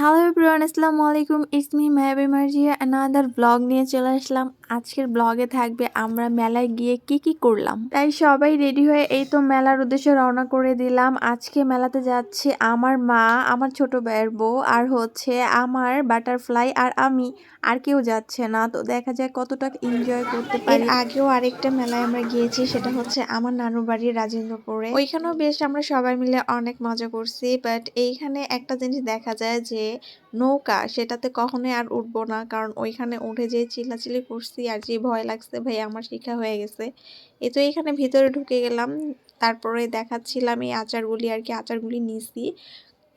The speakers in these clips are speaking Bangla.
হ্যালো এভরিওয়ান, আসসালামু আলাইকুম। It's me Mehbi Marzia, another blog নিয়ে চলে আসলাম। আজকের ব্লগে থাকবে আমরা মেলায় গিয়ে কি করলাম। তাই সবাই রেডি হয়ে এই তো মেলার উদ্দেশ্যে রওনা করে দিলাম। আজকে মেলাতে যাচ্ছে আমার মা, আমার ছোট ভাইয়ের বউ, আর হচ্ছে আমার বাটারফ্লাই, আর আমি। আর কেউ যাচ্ছে না। তো দেখা যায় কতটা এনজয় করতে পারি। এর আগেও আরেকটা মেলায় আমরা গিয়েছি, সেটা হচ্ছে আমার নানুর বাড়ি রাজেন্দ্রপুরে। ওইখানেও বেশ আমরা সবাই মিলে অনেক মজা করছি। বাট এইখানে একটা জিনিস দেখা যায় যে নৌকা, সেটাতে কখনোই আর উঠবো না, কারণ ওইখানে উঠে যে চিল্লাচিল্লি করছি আর যে ভয় লাগছে ভাই, আমার শিক্ষা হয়ে গেছে। এই তো এখানে ভিতরে ঢুকে গেলাম। তারপরে দেখাচ্ছিলাম এই আচারগুলি, আর কি আচারগুলি নিছি।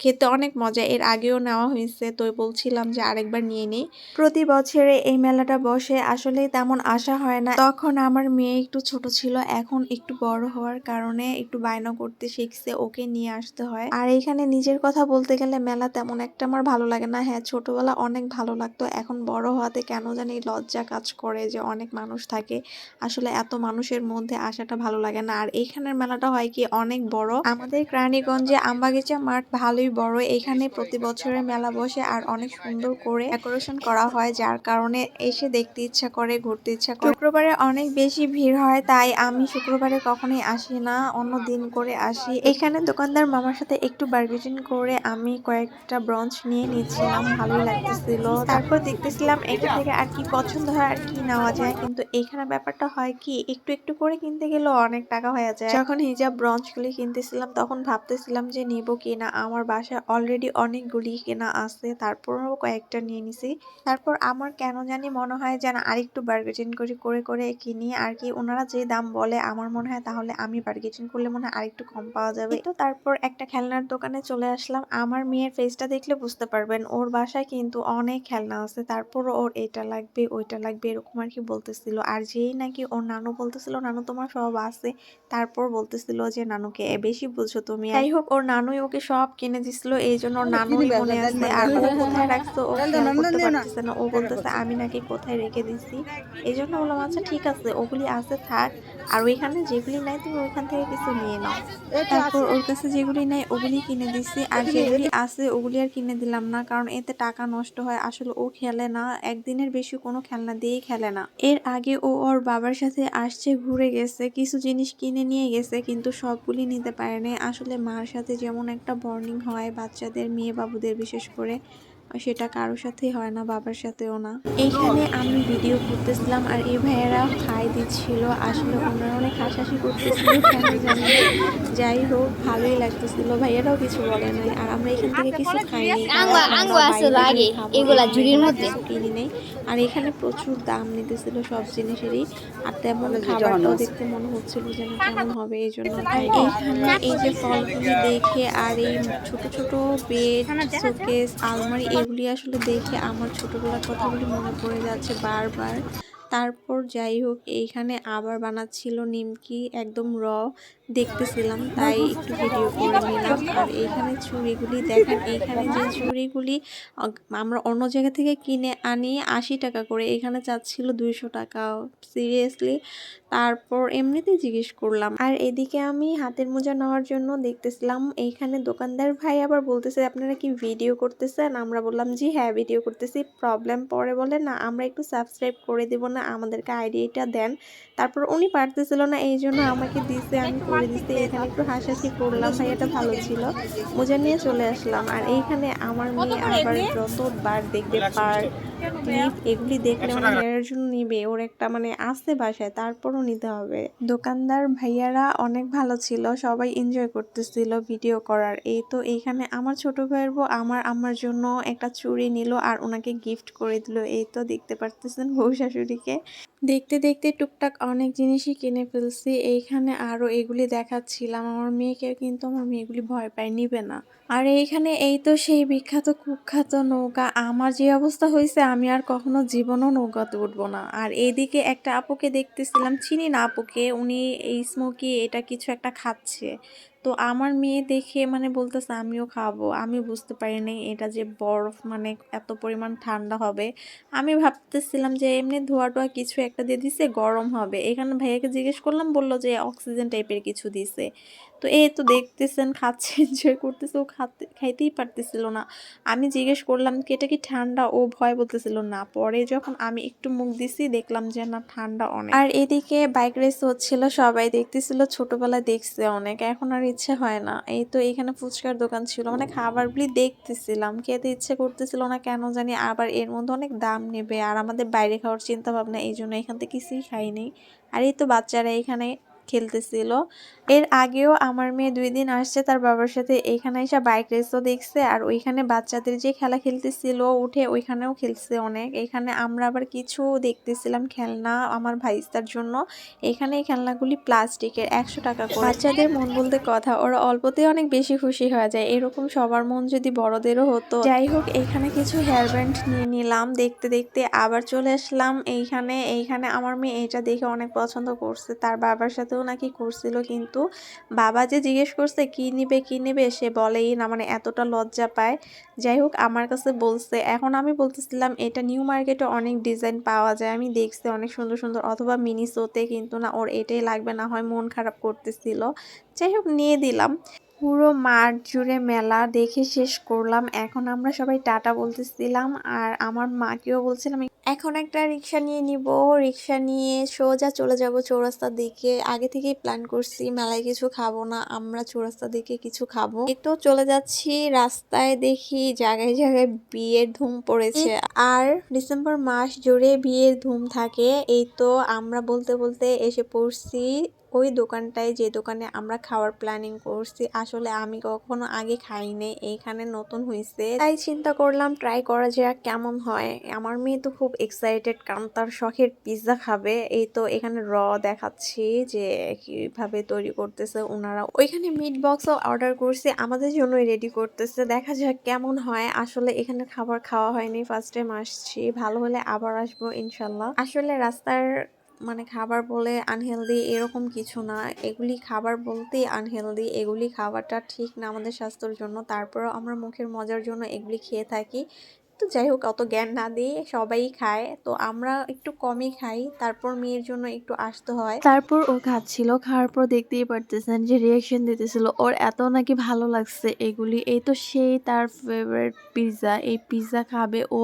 খেতে অনেক মজা। এর আগেও নেওয়া হয়েছে, তো বলছিলাম যে আরেকবার নিয়ে নেই। প্রতি বছরে এই মেলাটা বসে, আসলে তেমন আশা হয় না। তখন আমার মেয়ে একটু ছোট ছিল, এখন একটু বড় হওয়ার কারণে একটু বায়না করতে শিখছে, ওকে নিয়ে আসতে হয়। আর এখানে নিজের কথা বলতে গেলে মেলা তেমন একটা আমার ভালো লাগে না। হ্যাঁ, ছোটবেলা অনেক ভালো লাগতো, এখন বড় হওয়াতে কেন জানি লজ্জা কাজ করে যে অনেক মানুষ থাকে। আসলে এত মানুষের মধ্যে আসাটা ভালো লাগে না। আর এইখানের মেলাটা হয় কি অনেক বড়। আমাদের কেরানীগঞ্জে আমবাগিচা মাঠ ভালোই বড়। এখানে প্রতি বছরের মেলা বসে, আর অনেক সুন্দর করে ডেকোরেশন করা হয়, যার কারণে এসে দেখতে ইচ্ছা করে, ঘুরতে ইচ্ছা করে। শুক্রবারে অনেক বেশি ভিড় হয়, তাই আমি শুক্রবারে কখনোই আসি না, অন্য দিন করে আসি। এখানে দোকানদার মামার সাথে একটু বার্গেনিং করে আমি কয়েকটা ব্রঞ্চ নিয়ে নিচ্ছিলাম, ভালোই লাগতেছিল। তারপর দেখতেছিলাম এটা থেকে আর কি পছন্দ হয় আর কি নেওয়া যায়। কিন্তু এখানে ব্যাপারটা হয় কি, একটু একটু করে কিনতে গেলেও অনেক টাকা হয়ে যায়। যখন হিজাব ব্রঞ্চগুলি কিনতেছিলাম তখন ভাবতেছিলাম যে নিব কিনা। আমার বাসায় অলরেডি অনেকগুলি কেনা আছে, তারপরও কয়েকটা নিয়ে নিছি। তারপর আমার কেন জানি মনে হয় যেন আরেকটু বার্গেনিং করে কিনি আর কি। ওনারা যে দাম বলে আমার মনে হয় তাহলে আমি বার্গেনিং করলে মনে হয় আরেকটু কম পাওয়া যাবে। তো তারপর একটা খেলনার দোকানে চলে আসলাম। আমার মেয়ের ফেসটা দেখলে বুঝতে পারবেন, ওর বাসায় কিন্তু অনেক খেলনা আছে, তারপর ওর এটা লাগবে ওইটা লাগবে এরকম আর কি বলতেছিল। আর যেই নাকি ওর নানু বলতেছিল নানু তোমার সব আছে, তারপর বলতেছিল যে নানুকে বেশি বুঝছো তুমি। যাই হোক, ওর নানুই ওকে সব কিনে দিছিল, এই জন্য ওর নানুই মনে আছে। আর ও কোথায় রাখছো ও খেয়াল করতে পারতেছে না, ও বলতেছে আমি নাকি কোথায় রেখে দিছি। এই জন্য বললাম আচ্ছা ঠিক আছে, ওগুলি আছে থাক, আর ওইখানে যেগুলি নাই তুমি ওইখান থেকে কিছু নিয়ে নাও। তারপর ওর কাছে যেগুলি নাই ওগুলি কিনে দিছি, আর যেগুলি আছে ওগুলি আর কিনে দিলাম না, কারণ এতে টাকা নষ্ট হয়। আসলে ও খেলে না, একদিনের বেশি কোনো খেলনা দিয়েই খেলে না। এর আগে ও ওর বাবার সাথে আসছে, ঘুরে গেছে, কিছু জিনিস কিনে নিয়ে গেছে, কিন্তু সবগুলি নিতে পারেনি। আসলে মার সাথে যেমন একটা বর্নিং হয় বাচ্চাদের, মেয়ে বাবুদের বিশেষ করে, সেটা কারোর সাথেই হয় না, বাবার সাথেও না। এইখানে আমি ভিডিও করতেছিলাম আর এই ভাইয়েরা খাই দিচ্ছিল। আসলে ওনারা অনেক হাসাহাসি করতেছিল কেন জানি না। যাই হোক, ভালোই লাগতেছিল, ভাইয়ারাও কিছু বলে নাই। আর আমরা এখান থেকে কিছু খাইনি, কারণ আমরা বাইরে গিয়ে খাবো, এই জন্য এখানে কিছু কিনি নেই। আর এখানে প্রচুর দাম নিতেছিল সব জিনিসেরই, আর তেমন খাবারটাও দেখতে মনে হচ্ছিল যেন কেমন হবে, এই জন্য খাই। এইখানে এই যে ফলগুলি দেখে আর এই ছোট ছোট বেড, শোকেস, আলমারি, এগুলি আসলে দেখে আমার ছোটবেলার কথাগুলি মনে পড়ে যাচ্ছে বারবার। তারপর যাই হোক, এইখানে আবার বানাচ্ছিল নিমকি, একদম দেখতেছিলাম, তাই একটু ভিডিও করে নিলাম। আর এইখানে চুড়িগুলি দেখেন, এইখানে যে চুড়িগুলি আমরা অন্য জায়গা থেকে কিনে আনি 80 টাকা করে, এখানে চাচ্ছিল 200 টাকা। সিরিয়াসলি। তারপর এমনিতেই জিজ্ঞেস করলাম। আর এদিকে আমি হাতের মোজা নেওয়ার জন্য দেখতেছিলাম, এইখানে দোকানদার ভাই আবার বলতেছে আপনারা কি ভিডিও করতেছেন? আমরা বললাম জি হ্যাঁ ভিডিও করতেছি। প্রবলেম পরে বলে না, আমরা একটু সাবস্ক্রাইব করে দিব না, আমাদেরকে আইডিয়াটা দেন। তারপর উনি পারতেছিল না, এই জন্য আমাকে দিছে, আমি করে দিছি। এখানে একটু হাসাহাসি করলাম, ভাইয়াটা ভালো ছিল। মোজা নিয়ে চলে আসলাম। আর এইখানে আমার মেয়ে আবার যতবার দেখবে পার্ক, ক্লিপ, এগুলি দেখলে মানে নেওয়ার জন্য নিবে, ওর একটা মানে আছে বাসায়, তারপরও নিতে হবে। দোকানদার ভাইয়ারা অনেক ভালো ছিল, সবাই এনজয় করতেছিল ভিডিও করার। এই তো এইখানে আমার ছোট ভাইয়ের বউ আমার জন্য একটা চুড়ি নিল আর ওনাকে গিফট করে দিল। এই তো দেখতে পারতেছেন বউ শাশুড়িকে। দেখতে দেখতে টুকটাক অনেক জিনিসই কিনে ফেলছি। এইখানে আরো এগুলি দেখাচ্ছিলাম আমার মেয়েকে, কিন্তু আমার মেয়েগুলি ভয় পায়, নিবে না। আর এইখানে এই তো সেই বিখ্যাত কুখ্যাত নৌকা। আমার যে অবস্থা হয়েছে, আমি আর কখনো জীবনও নৌকাতে উঠবো না। আর এইদিকে একটা আপুকে দেখতেছিলাম, চিনি না আপুকে, উনি এই স্মোকি এটা কিছু একটা খাচ্ছে। তো আমার মেয়ে দেখে মানে বলতেছে আমিও খাবো। আমি বুঝতে পারি নাই এটা যে বরফ, মানে এত পরিমাণ ঠান্ডা হবে। আমি ভাবতেছিলাম যে এমনি ধোয়া টোয়া কিছু একটা দিয়ে দিছে, গরম হবে। এখানে ভাইয়াকে জিজ্ঞেস করলাম, বললো যে অক্সিজেন টাইপের কিছু দিছে। তো এই তো দেখতেছেন খাচ্ছে, এনজয় করতেছে। ও খাইতেই পারতেছিল না। আমি জিজ্ঞেস করলাম কি এটা কি ঠান্ডা? ও ভয় বলতেছিল না। পরে যখন আমি একটু মুখ দিছি দেখলাম যে না ঠান্ডা অনেক। আর এদিকে বাইক রেস হচ্ছিল, সবাই দেখতেছিল, ছোটবেলায় দেখছে অনেক, এখন আর ইচ্ছে হয় না। এই তো এখানে ফুচকার দোকান ছিল, মানে খাবারগুলি দেখতেছিলাম, খেতে ইচ্ছে করতেছিল না কেন জানি। আবার এর মধ্যে অনেক দাম নেবে আর আমাদের বাইরে খাওয়ার চিন্তা ভাবনা, এই জন্য এখান থেকে কিছুই খাইনি। আর এই তো বাচ্চারা এখানে খেলতেছিল। এর আগেও আমার মেয়ে ২ দিন আসছে তার বাবার সাথে, এখানে এসে বাইক রেসও দেখছে আর ওইখানে বাচ্চাদের যে খেলা খেলতেছিল উঠে ওইখানেও খেলছে অনেক। এখানে আমরা আবার কিছু দেখতেছিলাম খেলনা আমার ভাইস্তার জন্য। এখানে এই খেলনাগুলি প্লাস্টিকের, ১০০ টাকা করে। বাচ্চাদের মন বলতে কথা, ওরা অল্পতেই অনেক বেশি খুশি হয়ে যায়। এরকম সবার মন যদি বড়দেরও হতো। যাই হোক, এখানে কিছু হেয়ার ব্যান্ড নিয়ে নিলাম। দেখতে দেখতে আবার চলে আসলাম এইখানে আমার মেয়ে এটা দেখে অনেক পছন্দ করছে, তার বাবার সাথেও নাকি করছিল, কিন্তু বাবা যে জিজ্ঞেস করছে কি নিবে সে বলেই না, মানে এতটা লজ্জা পায়। যাই হোক, আমার কাছে বলছে। এখন আমি বলতেছিলাম এটা নিউ মার্কেটে অনেক ডিজাইন পাওয়া যায়, আমি দেখছি অনেক সুন্দর সুন্দর, অথবা মিনিসোতে, কিন্তু না ওর এটাই লাগবে, না হয় মন খারাপ করতেছিল। যাই হোক, নিয়ে দিলাম। পুরো মাঠ জুড়ে মেলা দেখে শেষ করলাম। এখন আমরা সবাই টাটা বলতেছিলাম আর আমার মাকেও বলছিলাম এখন একটা রিক্সা নিয়ে নিব। রিক্সা নিয়ে সোজা চলে যাব চৌরাস্তার দিকে। আগে থেকেই প্ল্যান করছি মেলায় কিছু খাবো না, আমরা চৌরাস্তার দিকে কিছু খাবো। এই তো চলে যাচ্ছি, রাস্তায় দেখি জায়গায় জায়গায় বিয়ের ধুম পড়েছে। আর ডিসেম্বর মাস জুড়ে বিয়ের ধুম থাকে। এই তো আমরা বলতে বলতে এসে পড়ছি ওই দোকানটায়, যে দোকানে আমরা খাওয়ার প্ল্যানিং করছি। আসলে আমি কখনো আগে খাইনি, এইখানে নতুন হয়েছে, তাই চিন্তা করলাম ট্রাই করা যাক কেমন হয়। আমার মেয়ে তো খুব এক্সাইটেড, কারণ তার শখের পিৎজা খাবে। এই তো এখানে দেখাচ্ছি যে কিভাবে তৈরি করতেছে ওনারা। ওইখানে মিট বক্সও অর্ডার করছি, আমাদের জন্যই রেডি করতেছে, দেখা যাক কেমন হয়। আসলে এখানে খাবার খাওয়া হয়নি, ফার্স্ট টাইম আসছি, ভালো হলে আবার আসবো ইনশাল্লাহ। আসলে রাস্তার মানে খাবার বলে আনহেলদি এরকম কিছু না, এগুলি খাবার বলতেই আনহেলদি, এগুলি খাবারটা ঠিক না আমাদের স্বাস্থ্যের জন্য, তারপরেও আমরা মুখের মজার জন্য এগুলি খেয়ে থাকি। তো যাই হোক, অত জ্ঞান না দিয়ে সবাই খায়, তো আমরা একটু কমই খাই, তারপর মেয়ের জন্য একটু আসতে হয়। তারপর ও খাচ্ছিল, খাওয়ার পর দেখতেই পারতেছেন যে রিয়াকশন দিতেছিল, ওর এত নাকি ভালো লাগছে এগুলি। এই তো সেই তার ফেভারিট পিৎজা, এই পিৎজা খাবে ও।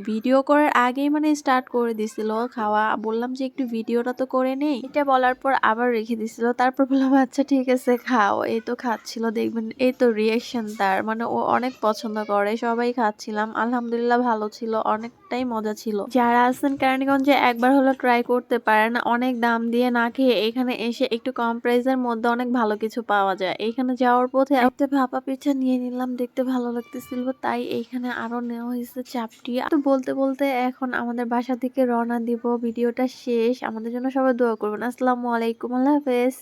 ভিডিও করার আগেই মানে স্টার্ট করে দিছিল খাওয়া। বললাম যে একটু ভিডিওটা তো করে নেই, এটা বলার পর আবার রেখে দিছিল। তারপর বললাম আচ্ছা ঠিক আছে খাও। এই তো খাচ্ছিল, দেখবেন এই তো রিয়াকশন তার, মানে ও অনেক পছন্দ করে। সবাই খাচ্ছিলাম, আলহামদুলিল্লাহ ভালো ছিল, অনেকটাই মজা ছিল। যারা আছেন কেরানীগঞ্জে একবার হলো ট্রাই করতে পারেন, অনেক দাম দিয়ে না খেয়ে এখানে এসে একটু কম প্রাইসের মধ্যে অনেক ভালো কিছু পাওয়া যায়। এখানে যাওয়ার পথে একটা ভাপা পিঠা নিয়ে নিলাম, দেখতে ভালো লাগতেছিল, তাই এইখানে আরো নেওয়া হয়েছে চাপটি। তো বলতে বলতে এখন আমাদের বাসা থেকে রওনা দিব। ভিডিওটা শেষ, আমাদের জন্য সবাই দোয়া করবেন। আসসালামু আলাইকুম, আল্লাহ হাফেজ।